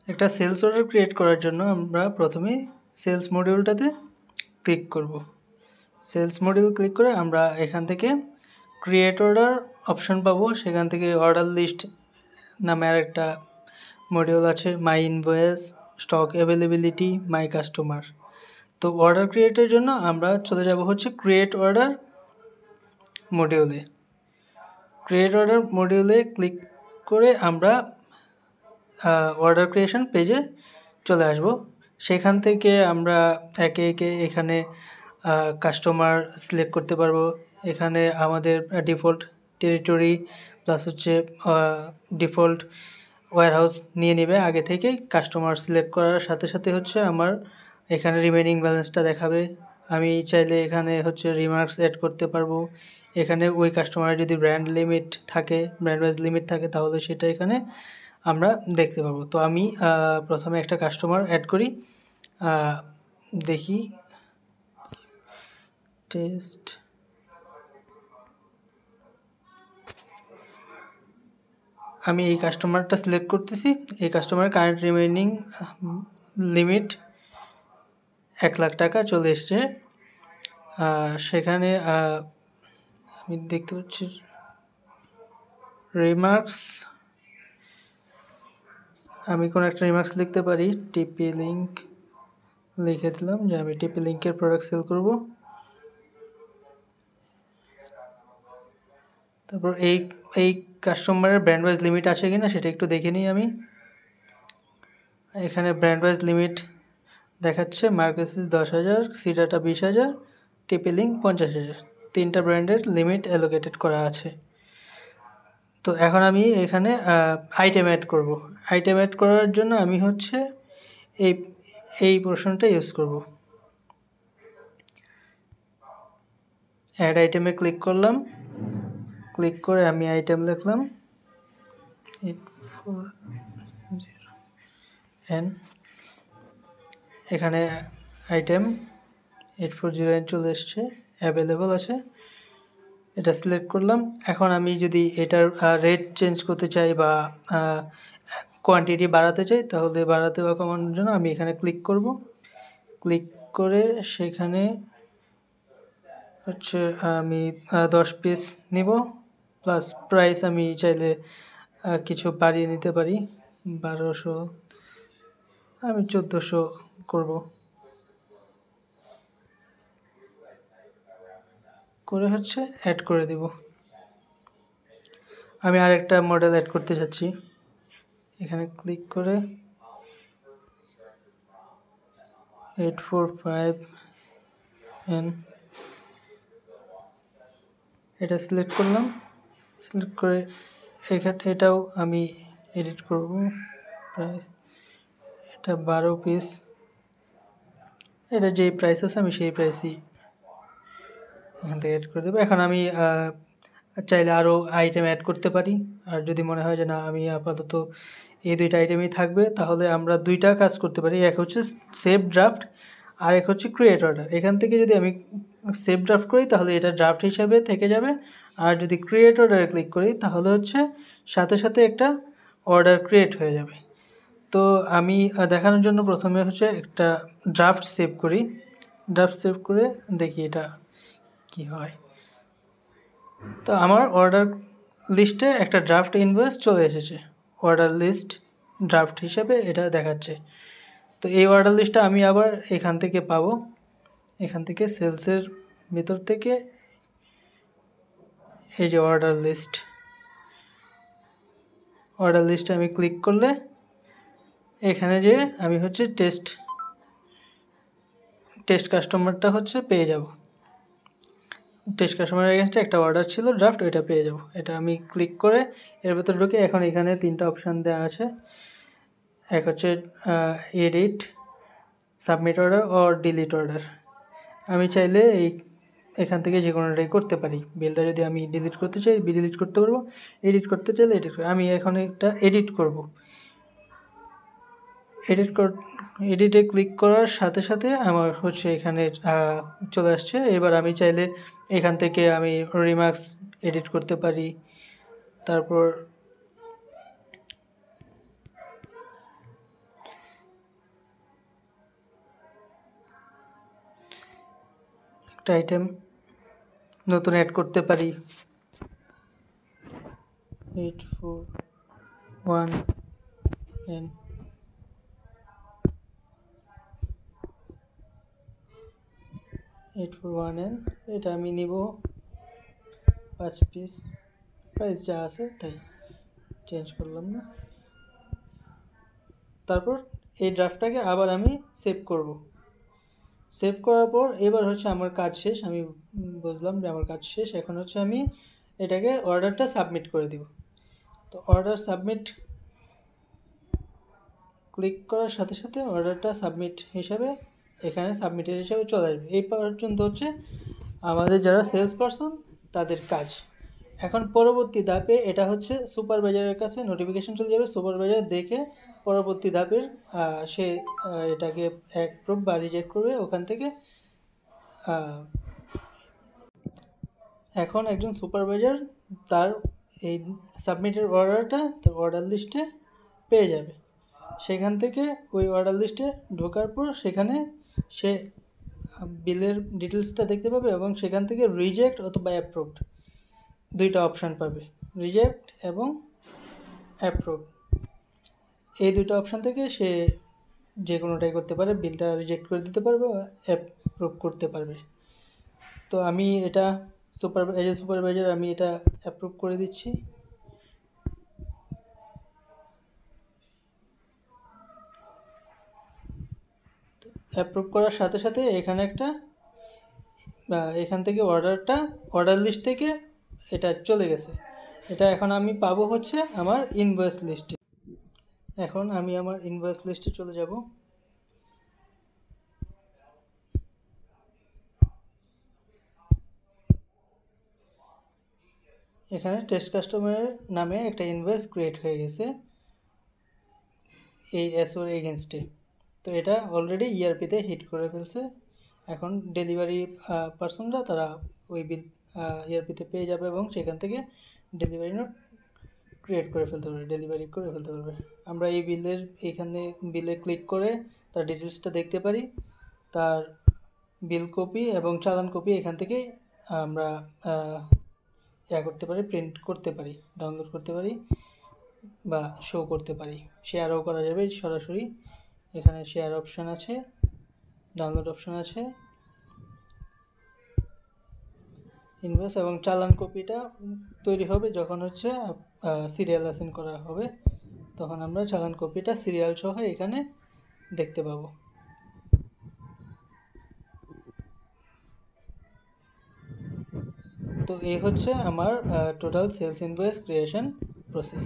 একটা sales order create করার জন্য আমরা প্রথমে সেলস মডিউলটাতে ক্লিক করব। সেলস মডিউল ক্লিক করে আমরা এখান থেকে ক্রিয়েট অর্ডার অপশন পাবো। সেখান থেকে অর্ডার লিস্ট নামে আর একটা মডিউল আছে, my invoice, stock availability, my customer. তো অর্ডার ক্রিয়েটের জন্য আমরা চলে যাব হচ্ছে ক্রিয়েট অর্ডার মডিউলে। ক্রিয়েট অর্ডার মডিউলে ক্লিক করে আমরা অর্ডার ক্রিয়েশন পেজে চলে আসব। সেখান থেকে আমরা একে একে এখানে কাস্টমার সিলেক্ট করতে পারবো। এখানে আমাদের ডিফল্ট টেরিটরি প্লাস হচ্ছে ডিফল্ট ওয়্যারহাউস নিয়ে নেবে আগে থেকেই। কাস্টমার সিলেক্ট করার সাথে সাথে হচ্ছে আমার এখানে রিমেনিং ব্যালেন্সটা দেখাবে। আমি চাইলে এখানে হচ্ছে রিমার্কস অ্যাড করতে পারবো। এখানে ওই কাস্টমারের যদি ব্র্যান্ড লিমিট থাকে, ব্র্যান্ড ওয়াইজ লিমিট থাকে, তাহলে সেটা এখানে আমরা দেখতে পাবো। তো আমি প্রথমে একটা কাস্টমার অ্যাড করি, দেখি টেস্ট। আমি এই কাস্টমারটা সিলেক্ট করতেছি। এই কাস্টমারের কারেন্ট রিমেনিং লিমিট 1,00,000 টাকা চলে এসছে। সেখানে আমি দেখতে পাচ্ছি রিমার্কস, আমি কোনো একটা রিমার্কস লিখতে পারি। টিপি লিঙ্ক লিখে দিলাম যে আমি টিপি লিঙ্কের প্রোডাক্ট সেল করব। তারপর এই কাস্টমারের ব্র্যান্ড ওয়াইজ লিমিট আছে কি না সেটা একটু দেখে নিই আমি। এখানে ব্র্যান্ড ওয়াইজ লিমিট দেখাচ্ছে, মার্কেসিস 10,000, সিডাটা 20,000, টিপি লিঙ্ক 50,000। 3টা ব্র্যান্ডের লিমিট অ্যালোকেটেড করা আছে। তো এখন আমি এখানে আইটেম অ্যাড করব। আইটেম অ্যাড করার জন্য আমি হচ্ছে এই পোর্শনটা ইউজ করব। অ্যাড আইটেমে ক্লিক করলাম। ক্লিক করে আমি আইটেম লিখলাম 840N। এখানে আইটেম 840N চলে এসছে, অ্যাভেলেবল আছে। এটা সিলেক্ট করলাম। এখন আমি যদি এটার রেট চেঞ্জ করতে চাই বা কোয়ান্টিটি বাড়াতে চাই, তাহলে বাড়াতে বা কমানোর জন্য আমি এখানে ক্লিক করব। ক্লিক করে সেখানে হচ্ছে আমি 10 পিস নিব, প্লাস প্রাইস আমি চাইলে কিছু বাড়িয়ে নিতে পারি। 1200, আমি 1400 করব। করে হচ্ছে অ্যাড করে দিব। আমি আরেকটা মডেল অ্যাড করতে চাচ্ছি। এখানে ক্লিক করে 845N এটা সিলেক্ট করলাম। সিলেক্ট করে এটাও আমি এডিট করব। প্রাইস এটা 12 পিস, এটা যেই প্রাইস আছে আমি সেই প্রাইসই এখান থেকে অ্যাড করে দেবো। এখন আমি চাইলে আরও আইটেম অ্যাড করতে পারি। আর যদি মনে হয় যে না আমি আপাতত এই 2টা আইটেমই থাকবে, তাহলে আমরা 2টা কাজ করতে পারি। এক হচ্ছে সেভ ড্রাফট আর এক হচ্ছে ক্রিয়েট অর্ডার। এখান থেকে যদি আমি সেভ ড্রাফট করি তাহলে এটা ড্রাফট হিসাবে থেকে যাবে, আর যদি ক্রিয়েট অর্ডারে ক্লিক করি তাহলে হচ্ছে সাথে সাথে একটা অর্ডার ক্রিয়েট হয়ে যাবে। তো আমি দেখানোর জন্য প্রথমে হচ্ছে একটা ড্রাফট সেভ করি। ড্রাফট সেভ করে দেখি এটা কি হয়। তো আমার অর্ডার লিস্টে একটা ড্রাফট ইনভয়েস চলে এসেছে। অর্ডার লিস্ট ড্রাফট হিসেবে এটা দেখাচ্ছে। তো এই অর্ডার লিস্টটা আমি আবার এখান থেকে পাবো। এখান থেকে সেলসের ভিতর থেকে এই যে অর্ডার লিস্টে আমি ক্লিক করলে এখানে যে আমি হচ্ছে টেস্ট কাস্টমারটা হচ্ছে পেয়ে যাব। টেস্ট কাস্টমারের এগেনস্টে একটা অর্ডার ছিল ড্রাফট, ওইটা পেয়ে যাব। এটা আমি ক্লিক করে এর ভেতরে ঢুকে এখন এখানে 3টা অপশান দেওয়া আছে। এক হচ্ছে এডিট, সাবমিট অর্ডার ও ডিলিট অর্ডার। আমি চাইলে এখান থেকে যে কোনোটাই করতে পারি। বিলটা যদি আমি ডিলিট করতে চাই ডিলিট করতে পারবো, এডিট করতে চাইলে এডিট করবো। আমি এখন একটা এডিট করব। এডিটে ক্লিক করার সাথে সাথে আমার হচ্ছে এখানে চলে আসছে। এবার আমি চাইলে এখান থেকে আমি রিমার্কস এডিট করতে পারি। তারপর একটা আইটেম নতুন অ্যাড করতে পারি 841N এটা আমি নিব 5 পিস প্রাইস যা আছে তাই চেঞ্জ করলাম না তারপর এই ড্রাফটটাকে আবার আমি সেভ করব সেভ করার পর এবার হচ্ছে আমার কাজ শেষ আমি বুঝলাম যে আমার কাজ শেষ এখন হচ্ছে আমি এটাকে অর্ডারটা সাবমিট করে দিব তো অর্ডার সাবমিট ক্লিক করার সাথে সাথে অর্ডারটা সাবমিট হিসাবে এখানে সাবমিটের হিসাবে চলে আসবে এই পর্যন্ত হচ্ছে আমাদের যারা সেলস পারসন তাদের কাজ এখন পরবর্তী ধাপে এটা হচ্ছে সুপারভাইজারের কাছে নোটিফিকেশন চলে যাবে সুপারভাইজার দেখে পরবর্তী ধাপের সে এটাকে অ্যাপ্রুভ বা রিজেক্ট করবে ওখান থেকে এখন একজন সুপারভাইজার তার এই সাবমিটের অর্ডারটা তার অর্ডার লিস্টে পেয়ে যাবে সেখান থেকে ওই অর্ডার লিস্টে ঢোকার পর সেখানে সে বিলের ডিটেলসটা দেখতে পাবে এবং সেখান থেকে রিজেক্ট অথবা অ্যাপ্রুভড দুইটা অপশান পাবে রিজেক্ট এবং অ্যাপ্রুভ এই দুটো অপশান থেকে সে যে কোনোটাই করতে পারে বিলটা রিজেক্ট করে দিতে পারবে বা অ্যাপ্রুভ করতে পারবে তো আমি এটা সুপারভাইজার আমি এটা অ্যাপ্রুভ করে দিচ্ছি অ্যাপ্রুভ করার সাথে সাথে এখানে একটা এখান থেকে অর্ডার লিস্ট থেকে এটা চলে গেছে এটা এখন আমি পাবো হচ্ছে আমার ইনভয়েস লিস্টে এখন আমি আমার ইনভয়েস লিস্টে চলে যাব এখানে টেস্ট কাস্টমারের নামে একটা ইনভয়েস ক্রিয়েট হয়ে গেছে এই এসওর এগেনস্টে তো এটা অলরেডি ইআরপিতে হিট করে ফেলছে এখন ডেলিভারি পার্সনরা তারা ওই বিল ইআরপিতে পেয়ে যাবে এবং সেখান থেকে ডেলিভারি নোট ক্রিয়েট করে ফেলতে পারবে ডেলিভারি করে ফেলতে পারবে আমরা এই এখানে বিলে ক্লিক করে তার ডিটেলসটা দেখতে পারি তার বিল কপি এবং চালান কপি এখান থেকে আমরা করতে পারি প্রিন্ট করতে পারি ডাউনলোড করতে পারি বা শো করতে পারি শেয়ারও করা যাবে সরাসরি এখানে শেয়ার অপশন আছে ডাউনলোড অপশন আছে ইনভয়েস এবং চালান কপিটা তৈরি হবে যখন হচ্ছে সিরিয়াল অ্যাসাইন করা হবে তখন আমরা চালান কপিটা সিরিয়াল সহ এখানে দেখতে পাবো তো এই হচ্ছে আমার total sales invoice creation process